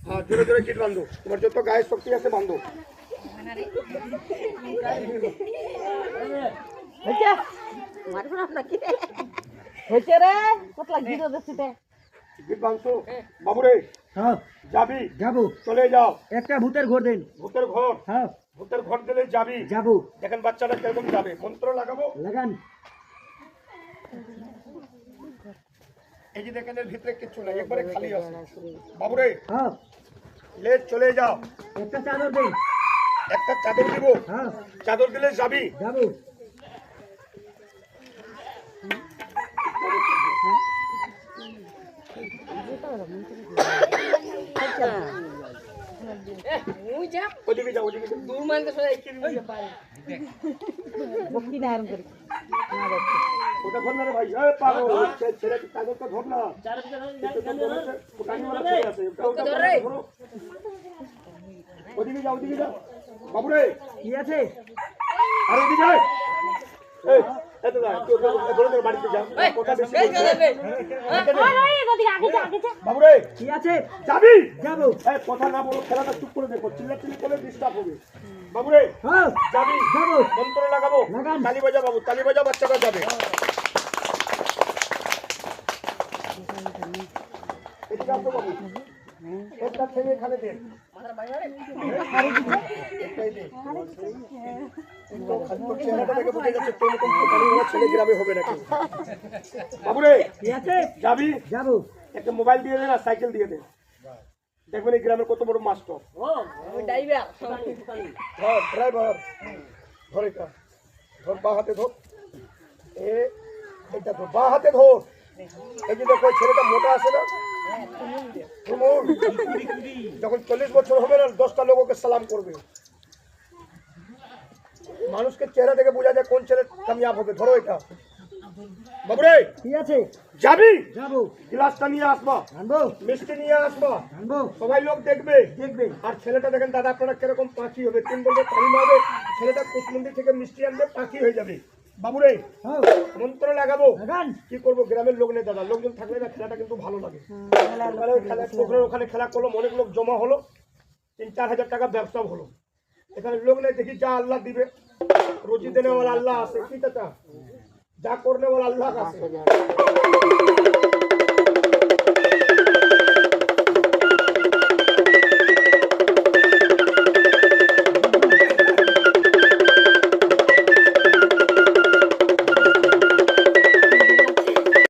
হ্যাঁ, জোরে জোরে কিট বান্ধো, তোমার যত গায়ে শক্তি আছে বান্ধো। বাবুরে যাবি? যাবো। চলে যাও। একটা ভূতের ঘর দেন। ভূতের ঘর? হ্যাঁ। ভূতের ঘর দিলে যাবি? যাবো। দেখেন বাচ্চাটা কিরকম যাবে, মন্ত্র লাগাবো। লাগান। এই যে দেখেন এর ভিতরে কিছু নাই, একবারে খালি আছে। বাবুরে হ্যাঁ। লে চলে যাও। একটা চাদর দেন। একটা চাদর দিব? হ্যাঁ। চাদর দিলে যাবি? যাবো। ওদিকে যাও, ওদিকে যাও। দূর মানতে সবাই পারে ওটা ধর না রে ভাই, এই পাগল, ছেড়ে চাদরটা ধর না। ওদিকে যাও, ওদিকে যাও। বাবুরে কি আছে? আর ওদিকে যায়। এই এত যা, তুই ধরে বাড়িতে যা। কথা বেশি বাবুরে কি আছে? যাবি? যাবো। এই কথা না বলো, খেলাটা চুপ করে দেখো, চিল্লাচিল্লি করলে ডিস্টার্ব হবে। বাবুরে হ্যাঁ। যাবি? যাবো। মন্ত্র লাগাবো। লাগান। তালি বাজা বাবু, তালি বাজা, বাচ্চাটা যাবে। এদিকে আসো বাবু, একটা ছেলে এখানে দে। একটাই দে। চেহারাটা দেখে বোঝা যাচ্ছে তোর মতন দোকানিওয়ালা ছেলে গ্রামে হবে না কেউ। বাবুরে কি আছে? যাবি? যাবো। একটা মোবাইল দিয়ে দেন আর সাইকেল দিয়ে দেন, দেখবেন এই গ্রামের কত বড় মাস্টার। ধর ড্রাইভার, ধর এটা, ধর বা হাতে ধর, এটা ধর বা হাতে ধর। এই যে দেখো ছেলেটা মোটা আছে না, যখন 40 বছর হবে না 10টা লোককে সালাম করবে। মানুষকে চেহারা দেখে বোঝা যায় কোন ছেলে কামিয়াব হবে। ধরো এটা। বাবুরে কি আছে? যাবি? যাবো। গ্লাসটা নিয়ে আসবা, আনবো। মিষ্টি নিয়ে আসবা, আনবো। সবাই লোক দেখবে। দেখবে। আর ছেলেটা দেখেন দাদা আপনারা কিরকম পাখি হবে, তিন বলবে পানি হবে, ছেলেটা কুশমন্দির থেকে মিষ্টি আনবে, পাখি হয়ে যাবে। বাবুরে হ্যাঁ। মন্ত্র লাগাবো। লাগান। কি করবো, গ্রামের লোক নেই দাদা, লোকজন থাকলে না খেলাটা কিন্তু ভালো লাগে। খেলা পুকুরের ওখানে খেলা করলো, অনেক লোক জমা হলো, 3-4 হাজার টাকা ব্যবসা হলো। এখানে লোক নেই, দেখি যা আল্লাহ দিবে, রুজি দেনে वाला আল্লাহ আছে, কি চাচা, যা করনে वाला আল্লাহ আছে।